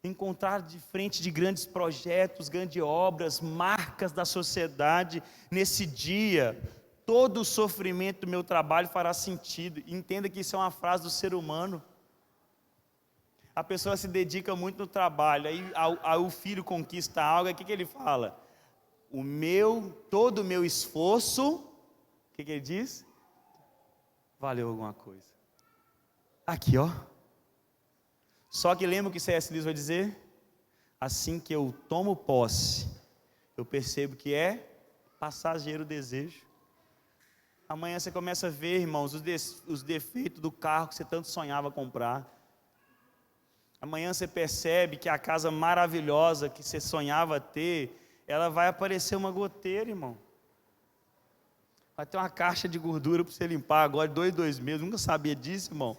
encontrar de frente de grandes projetos, grandes obras, marcas da sociedade. Nesse dia, todo o sofrimento do meu trabalho fará sentido. Entenda que isso é uma frase do ser humano. A pessoa se dedica muito no trabalho, aí o filho conquista algo, aí o que ele fala? Todo o meu esforço, o que ele diz? Valeu alguma coisa. Aqui, ó. Só que lembra o que C.S. Lewis vai dizer? Assim que eu tomo posse, eu percebo que é passageiro o desejo. Amanhã você começa a ver, irmãos, os defeitos do carro que você tanto sonhava comprar. Amanhã você percebe que a casa maravilhosa que você sonhava ter, ela vai aparecer uma goteira, irmão. Vai ter uma caixa de gordura para você limpar agora, 2 meses. Nunca sabia disso, irmão.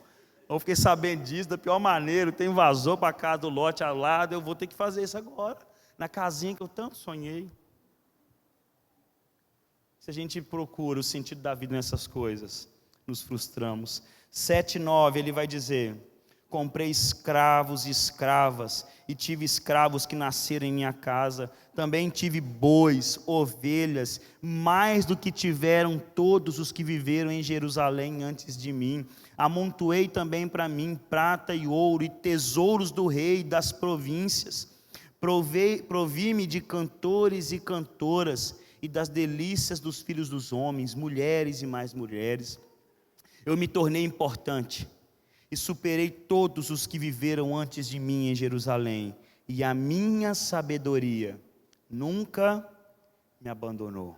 Eu fiquei sabendo disso da pior maneira. Tem vazou para a casa do lote ao lado. Eu vou ter que fazer isso agora, na casinha que eu tanto sonhei. Se a gente procura o sentido da vida nessas coisas, nos frustramos. 7:9, ele vai dizer: comprei escravos e escravas, e tive escravos que nasceram em minha casa. Também tive bois, ovelhas, mais do que tiveram todos os que viveram em Jerusalém antes de mim. Amontoei também para mim prata e ouro, e tesouros do rei das províncias. Provi-me de cantores e cantoras, e das delícias dos filhos dos homens, mulheres e mais mulheres. Eu me tornei importante, e superei todos os que viveram antes de mim em Jerusalém, e a minha sabedoria nunca me abandonou.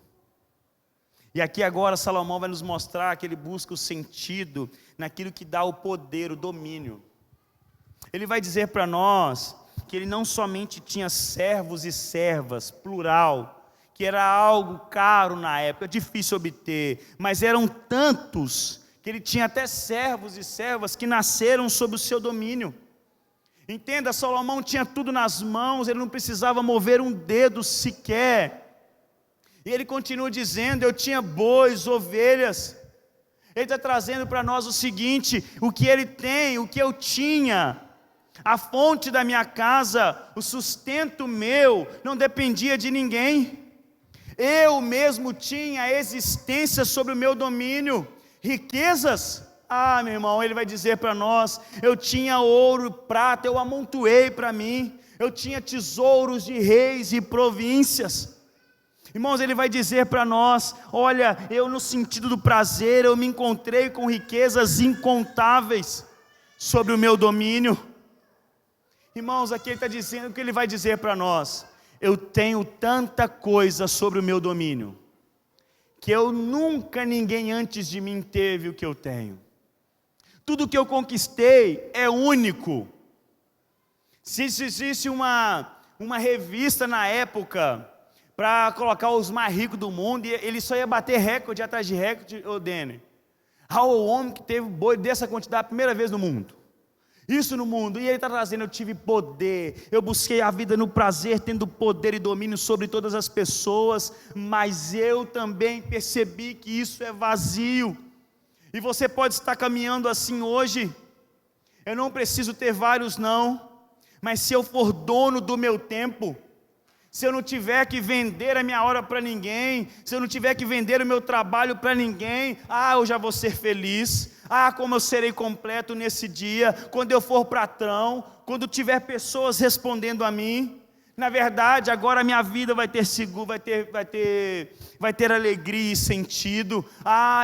E aqui agora Salomão vai nos mostrar que ele busca o sentido naquilo que dá o poder, o domínio. Ele vai dizer para nós que ele não somente tinha servos e servas, plural, que era algo caro na época, difícil obter, mas eram tantos que ele tinha até servos e servas que nasceram sob o seu domínio. Entenda, Salomão tinha tudo nas mãos, ele não precisava mover um dedo sequer. E ele continua dizendo: eu tinha bois, ovelhas. Ele está trazendo para nós o seguinte: o que ele tem, o que eu tinha, a fonte da minha casa, o sustento meu, não dependia de ninguém. Eu mesmo tinha a existência sobre o meu domínio. Riquezas, meu irmão, ele vai dizer para nós: eu tinha ouro, prata, eu amontoei para mim. Eu tinha tesouros de reis e províncias. Irmãos, ele vai dizer para nós: olha, eu no sentido do prazer, eu me encontrei com riquezas incontáveis sobre o meu domínio. Irmãos, aqui ele está dizendo o que ele vai dizer para nós: eu tenho tanta coisa sobre o meu domínio, que nunca ninguém antes de mim teve o que eu tenho. Tudo que eu conquistei é único. Se existe uma revista na época para colocar os mais ricos do mundo, e ele só ia bater recorde atrás de recorde, Dene. O homem que teve boi dessa quantidade a primeira vez no mundo. Isso no mundo, e ele está trazendo: eu tive poder, eu busquei a vida no prazer, tendo poder e domínio sobre todas as pessoas, mas eu também percebi que isso é vazio. E você pode estar caminhando assim hoje: eu não preciso ter vários não, mas se eu for dono do meu tempo, se eu não tiver que vender a minha hora para ninguém, se eu não tiver que vender o meu trabalho para ninguém, eu já vou ser feliz. Como eu serei completo nesse dia, quando eu for patrão, quando tiver pessoas respondendo a mim. Na verdade, agora a minha vida vai ter seguro, vai ter alegria e sentido.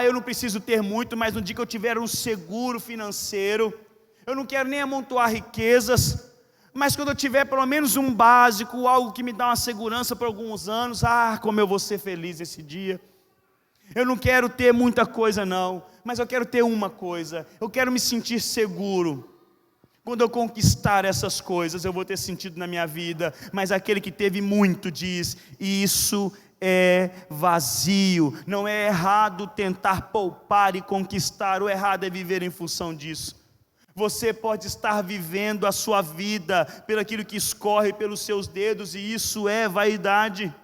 Eu não preciso ter muito, mas no dia que eu tiver um seguro financeiro, eu não quero nem amontoar riquezas, mas quando eu tiver pelo menos um básico, algo que me dá uma segurança por alguns anos, como eu vou ser feliz esse dia. Eu não quero ter muita coisa não, mas eu quero ter uma coisa: eu quero me sentir seguro. Quando eu conquistar essas coisas, eu vou ter sentido na minha vida. Mas aquele que teve muito diz: isso é vazio. Não é errado tentar poupar e conquistar, o errado é viver em função disso. Você pode estar vivendo a sua vida pelo aquilo que escorre pelos seus dedos, e isso é vaidade.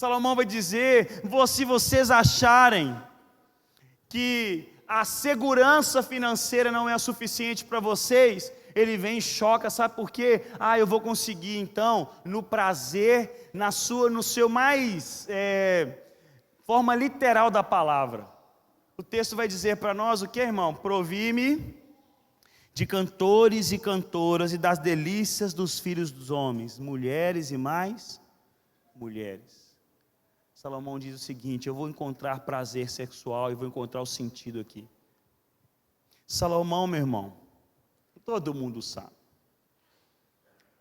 Salomão vai dizer: se vocês acharem que a segurança financeira não é suficiente para vocês, ele vem e choca, sabe por quê? Eu vou conseguir então, no prazer, no seu mais forma literal da palavra. O texto vai dizer para nós o que, irmão? Provi-me de cantores e cantoras e das delícias dos filhos dos homens, mulheres e mais mulheres. Salomão diz o seguinte: eu vou encontrar prazer sexual e vou encontrar o sentido aqui. Salomão, meu irmão, todo mundo sabe.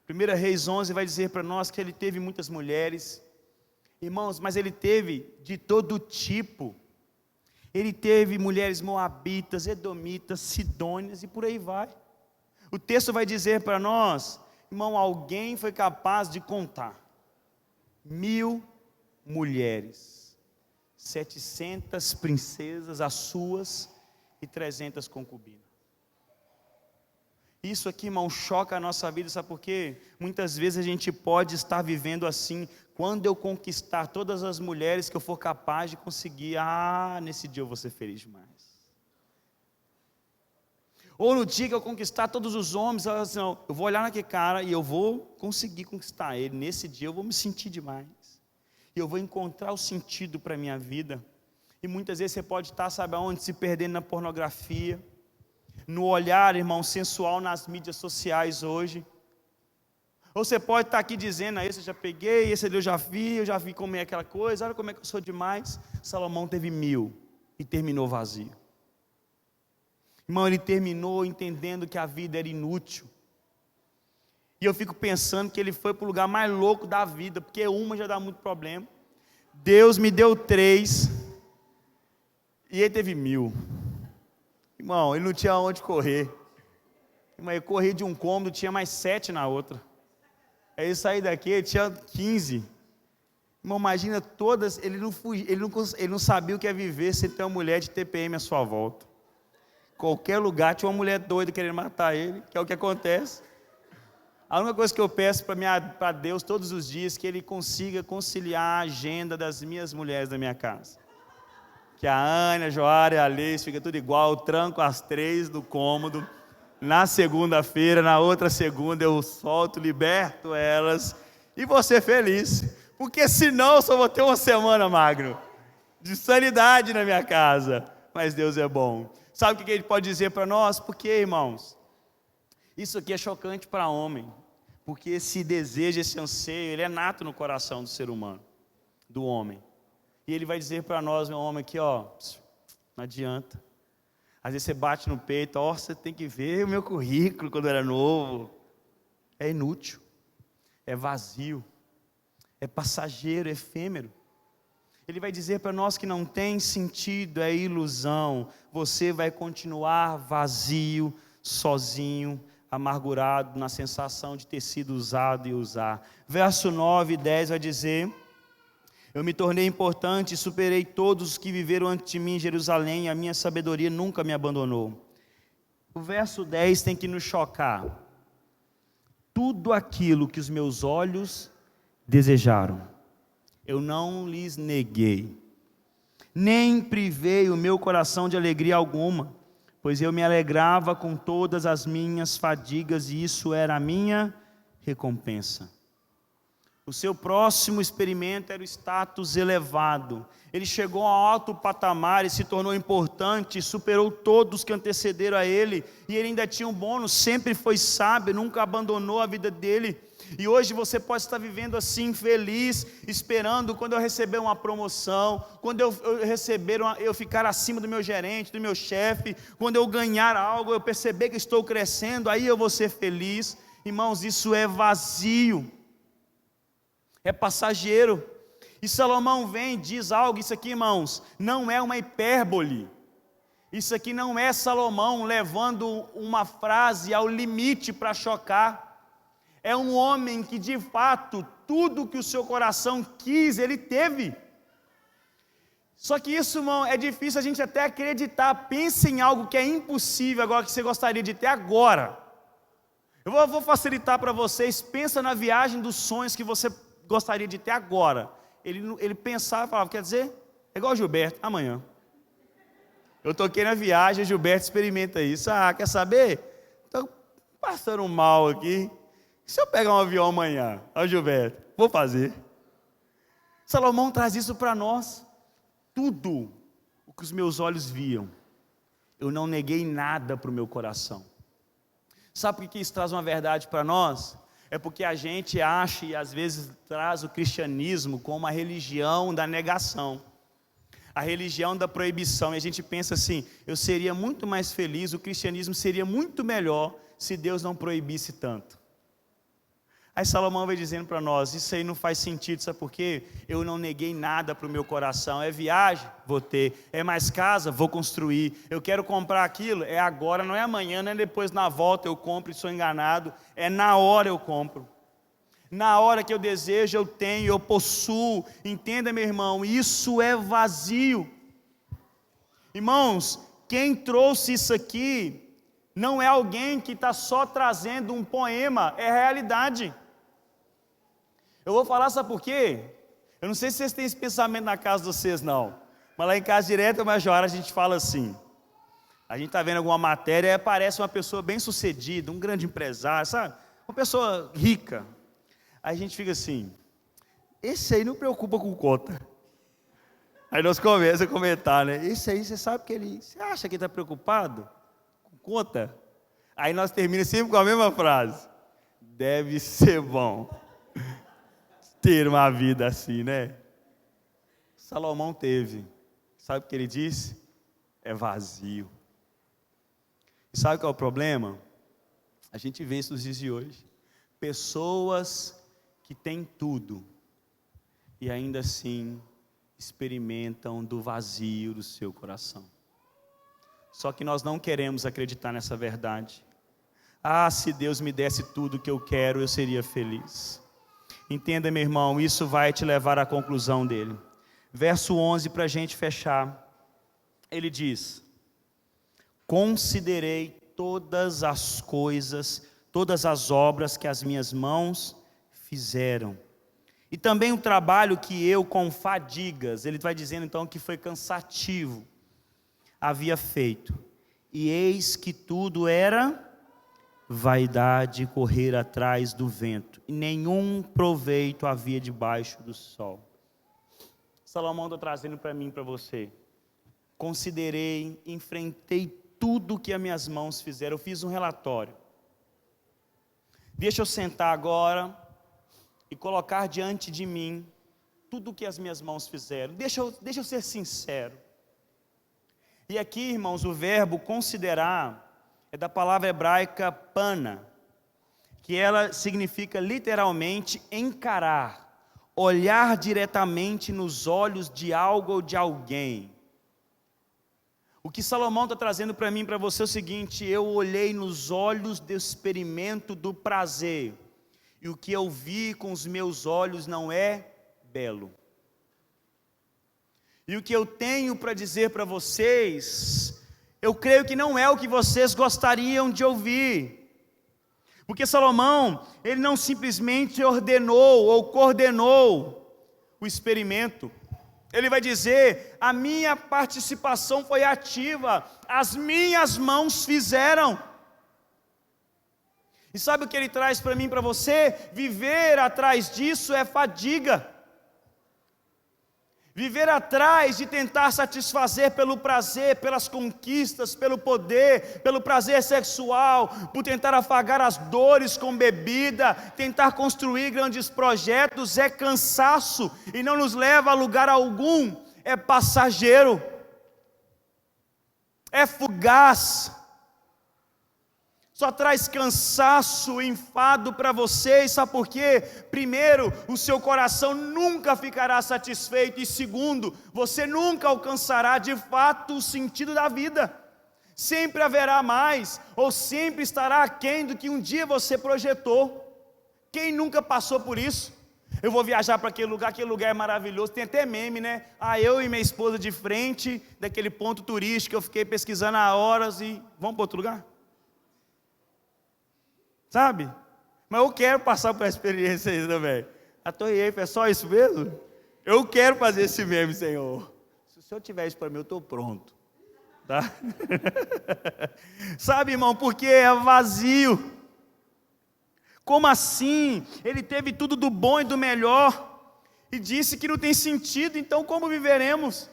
1 Reis 11 vai dizer para nós que ele teve muitas mulheres, irmãos, mas ele teve de todo tipo. Ele teve mulheres moabitas, edomitas, sidônias e por aí vai. O texto vai dizer para nós, irmão, alguém foi capaz de contar 1000 mulheres, 700 princesas, as suas, e 300 concubinas. Isso aqui, irmão, choca a nossa vida, sabe por quê? Muitas vezes a gente pode estar vivendo assim: quando eu conquistar todas as mulheres que eu for capaz de conseguir, nesse dia eu vou ser feliz demais. Ou no dia que eu conquistar todos os homens, eu vou olhar naquele cara e eu vou conseguir conquistar ele, nesse dia eu vou me sentir demais. E eu vou encontrar o sentido para a minha vida. E muitas vezes você pode estar, sabe aonde? Se perdendo na pornografia, no olhar, irmão, sensual nas mídias sociais hoje. Ou você pode estar aqui dizendo: esse eu já peguei, esse eu já vi como é aquela coisa, olha como é que eu sou demais. Salomão teve 1000 e terminou vazio. Irmão, ele terminou entendendo que a vida era inútil. E eu fico pensando que ele foi para o lugar mais louco da vida, porque uma já dá muito problema. Deus me deu 3 e ele teve 1000. Irmão, ele não tinha onde correr. Irmão, ele corria de um cômodo, tinha mais 7 na outra. Aí ele saía daqui, ele tinha 15. Irmão, imagina todas, ele não sabia o que é viver sem ter uma mulher de TPM à sua volta. Qualquer lugar tinha uma mulher doida querendo matar ele, que é o que acontece. A única coisa que eu peço para Deus todos os dias é que Ele consiga conciliar a agenda das minhas mulheres da minha casa. Que a Ana, a Joara e a Alice fica tudo igual, eu tranco as 3 do cômodo. Na segunda-feira, na outra segunda eu solto, liberto elas e vou ser feliz. Porque senão eu só vou ter uma semana, magro, de sanidade na minha casa. Mas Deus é bom. Sabe o que Ele pode dizer para nós? Porque, irmãos, isso aqui é chocante para homem. Porque esse desejo, esse anseio, ele é nato no coração do ser humano, do homem. E ele vai dizer para nós, meu homem, aqui, não adianta. Às vezes você bate no peito, você tem que ver o meu currículo quando eu era novo. É inútil, é vazio, é passageiro, é efêmero. Ele vai dizer para nós que não tem sentido, é ilusão. Você vai continuar vazio, sozinho, amargurado, na sensação de ter sido usado e usar. Verso 9 e 10 vai dizer: eu me tornei importante e superei todos os que viveram antes de mim em Jerusalém, e a minha sabedoria nunca me abandonou. O verso 10 tem que nos chocar. Tudo aquilo que os meus olhos desejaram, eu não lhes neguei, nem privei o meu coração de alegria alguma, pois eu me alegrava com todas as minhas fadigas, e isso era a minha recompensa. O seu próximo experimento era o status elevado. Ele chegou a alto patamar e se tornou importante, superou todos que antecederam a ele, e ele ainda tinha um bônus, sempre foi sábio, nunca abandonou a vida dele. E hoje você pode estar vivendo assim, feliz, esperando quando eu receber uma promoção, quando eu ficar acima do meu gerente, do meu chefe, quando eu ganhar algo, eu perceber que estou crescendo, aí eu vou ser feliz. Irmãos, isso é vazio, é passageiro. E Salomão vem e diz algo, isso aqui, irmãos, não é uma hipérbole. Isso aqui não é Salomão levando uma frase ao limite para chocar. É um homem que de fato, tudo que o seu coração quis, ele teve. Só que isso, irmão, é difícil a gente até acreditar. Pense em algo que é impossível agora, que você gostaria de ter agora. Eu vou facilitar para vocês. Pensa na viagem dos sonhos que você gostaria de ter agora. Ele pensava e falava, quer dizer, é igual o Gilberto, amanhã. Eu toquei na viagem, o Gilberto experimenta isso. Ah, quer saber? Estou passando mal aqui. Se eu pegar um avião amanhã? Ó, Gilberto, vou fazer. Salomão traz isso para nós. Tudo o que os meus olhos viam, eu não neguei nada para o meu coração. Sabe por que isso traz uma verdade para nós? É porque a gente acha e às vezes traz o cristianismo como uma religião da negação, a religião da proibição, e a gente pensa assim, eu seria muito mais feliz, o cristianismo seria muito melhor se Deus não proibisse tanto. Aí Salomão vai dizendo para nós, isso aí não faz sentido, sabe por quê? Eu não neguei nada para o meu coração, é viagem? Vou ter, é mais casa? Vou construir, eu quero comprar aquilo? É agora, não é amanhã, não é depois na volta eu compro e sou enganado, é na hora eu compro. Na hora que eu desejo eu tenho, eu possuo, entenda meu irmão, isso é vazio. Irmãos, quem trouxe isso aqui, não é alguém que está só trazendo um poema, é realidade. Eu vou falar, sabe por quê? Eu não sei se vocês têm esse pensamento na casa de vocês não, mas lá em casa direto, Major, a gente fala assim, a gente está vendo alguma matéria e aparece uma pessoa bem sucedida, um grande empresário, sabe? Uma pessoa rica, aí a gente fica assim, esse aí não preocupa com conta. Aí nós começamos a comentar, né? Esse aí, você sabe que você acha que ele está preocupado com conta? Aí nós terminamos sempre com a mesma frase, deve ser bom ter uma vida assim, né? Salomão teve, sabe o que ele disse? É vazio. E sabe qual é o problema? A gente vê isso nos dias de hoje, pessoas que têm tudo, e ainda assim experimentam do vazio do seu coração. Só que nós não queremos acreditar nessa verdade. Ah, se Deus me desse tudo o que eu quero, eu seria feliz. Entenda, meu irmão, isso vai te levar à conclusão dele. Verso 11, para a gente fechar, ele diz, considerei todas as coisas, todas as obras que as minhas mãos fizeram, e também o trabalho que eu com fadigas, ele vai dizendo então que foi cansativo, havia feito, e eis que tudo era vaidade, correr atrás do vento, e nenhum proveito havia debaixo do sol. Salomão está trazendo para mim e para você, considerei, enfrentei tudo que as minhas mãos fizeram, eu fiz um relatório, deixa eu sentar agora, e colocar diante de mim, tudo que as minhas mãos fizeram, deixa eu ser sincero, e aqui irmãos, o verbo considerar, é da palavra hebraica pana, que ela significa literalmente encarar, olhar diretamente nos olhos de algo ou de alguém. O que Salomão está trazendo para mim e para você é o seguinte, eu olhei nos olhos do experimento do prazer, e o que eu vi com os meus olhos não é belo. E o que eu tenho para dizer para vocês, eu creio que não é o que vocês gostariam de ouvir. Porque Salomão, ele não simplesmente ordenou ou coordenou o experimento. Ele vai dizer, a minha participação foi ativa, as minhas mãos fizeram. E sabe o que ele traz para mim e para você? Viver atrás disso é fadiga. Viver atrás de tentar satisfazer pelo prazer, pelas conquistas, pelo poder, pelo prazer sexual, por tentar afagar as dores com bebida, tentar construir grandes projetos, é cansaço e não nos leva a lugar algum, é passageiro, é fugaz, só traz cansaço, enfado para vocês, sabe por quê? Primeiro, o seu coração nunca ficará satisfeito, e segundo, você nunca alcançará de fato o sentido da vida, sempre haverá mais, ou sempre estará aquém do que um dia você projetou. Quem nunca passou por isso? Eu vou viajar para aquele lugar é maravilhoso, tem até meme, né? Eu e minha esposa de frente daquele ponto turístico, eu fiquei pesquisando há horas e vamos para outro lugar? Sabe? Mas eu quero passar por essa experiência aí também. A Torre Eiffel é só isso mesmo? Eu quero fazer esse meme, Senhor. Se o Senhor tiver isso para mim, eu estou pronto. Tá? Sabe, irmão, porque é vazio. Como assim? Ele teve tudo do bom e do melhor e disse que não tem sentido, então como viveremos?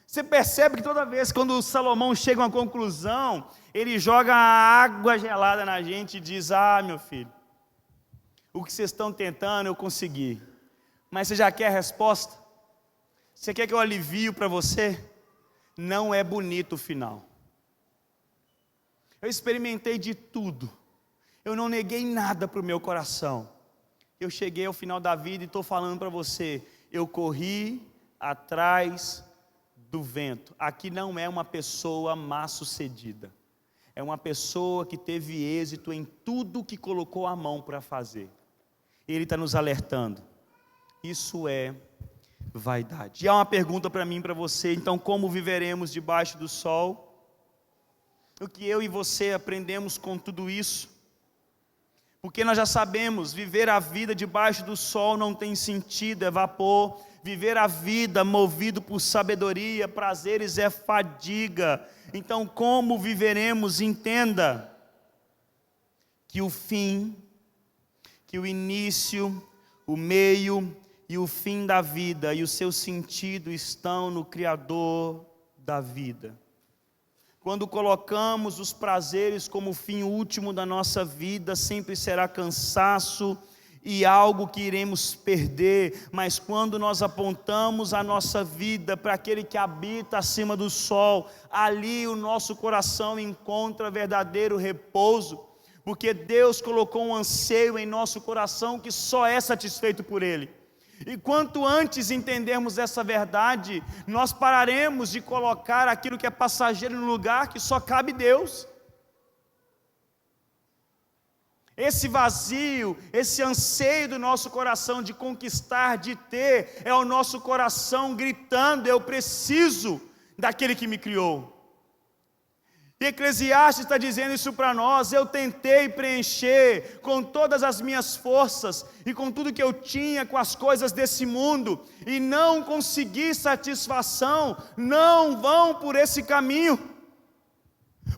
Você percebe que toda vez quando Salomão chega a uma conclusão, ele joga água gelada na gente e diz: meu filho, o que vocês estão tentando eu consegui, mas você já quer a resposta? Você quer que eu alivio para você? Não é bonito o final. Eu experimentei de tudo, eu não neguei nada para o meu coração. Eu cheguei ao final da vida e estou falando para você, eu corri atrás do vento. Aqui não é uma pessoa mal-sucedida, é uma pessoa que teve êxito em tudo que colocou a mão para fazer. Ele está nos alertando, isso é vaidade. E há uma pergunta para mim e para você, então como viveremos debaixo do sol? O que eu e você aprendemos com tudo isso? Porque nós já sabemos, viver a vida debaixo do sol não tem sentido, é vapor. Viver a vida movido por sabedoria, prazeres é fadiga. Então como viveremos? Entenda que o fim, que o início, o meio e o fim da vida e o seu sentido estão no Criador da vida. Quando colocamos os prazeres como o fim último da nossa vida, sempre será cansaço e algo que iremos perder. Mas quando nós apontamos a nossa vida para aquele que habita acima do sol, ali o nosso coração encontra verdadeiro repouso, porque Deus colocou um anseio em nosso coração que só é satisfeito por Ele. E quanto antes entendermos essa verdade, nós pararemos de colocar aquilo que é passageiro no lugar que só cabe Deus. Esse vazio, esse anseio do nosso coração de conquistar, de ter, é o nosso coração gritando: eu preciso daquele que me criou. E Eclesiastes está dizendo isso para nós: eu tentei preencher com todas as minhas forças e com tudo que eu tinha com as coisas desse mundo e não consegui satisfação. Não vão por esse caminho,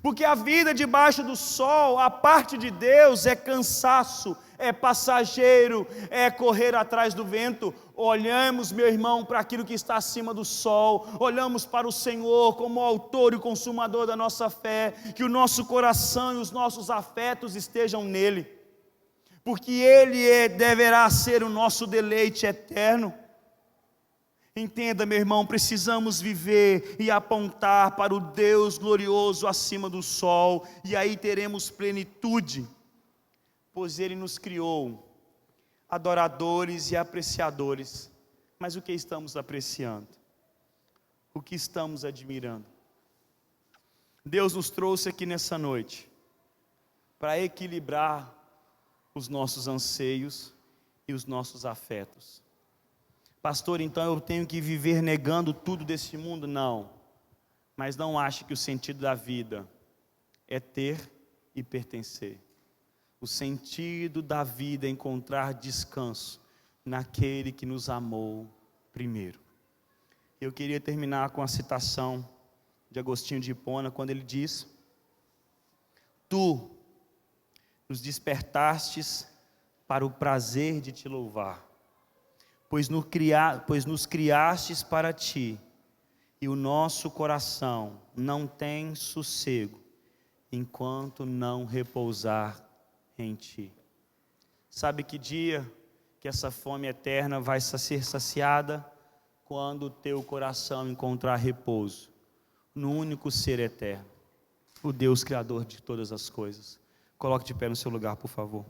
porque a vida debaixo do sol, a parte de Deus, é cansaço, é passageiro, é correr atrás do vento. Olhamos, meu irmão, para aquilo que está acima do sol, olhamos para o Senhor como o autor e o consumador da nossa fé, que o nosso coração e os nossos afetos estejam nele, porque Ele deverá ser o nosso deleite eterno. Entenda, meu irmão, precisamos viver e apontar para o Deus glorioso acima do sol, e aí teremos plenitude, pois Ele nos criou adoradores e apreciadores. Mas o que estamos apreciando? O que estamos admirando? Deus nos trouxe aqui nessa noite para equilibrar os nossos anseios e os nossos afetos. Pastor, então eu tenho que viver negando tudo desse mundo? Não, mas não ache que o sentido da vida é ter e pertencer. O sentido da vida é encontrar descanso naquele que nos amou primeiro. Eu queria terminar com a citação de Agostinho de Hipona, quando ele diz: tu nos despertastes para o prazer de te louvar, pois nos criastes para ti, e o nosso coração não tem sossego, enquanto não repousar em ti. Sabe que dia que essa fome eterna vai ser saciada? Quando o teu coração encontrar repouso no único ser eterno, o Deus Criador de todas as coisas. Coloque de pé no seu lugar, por favor.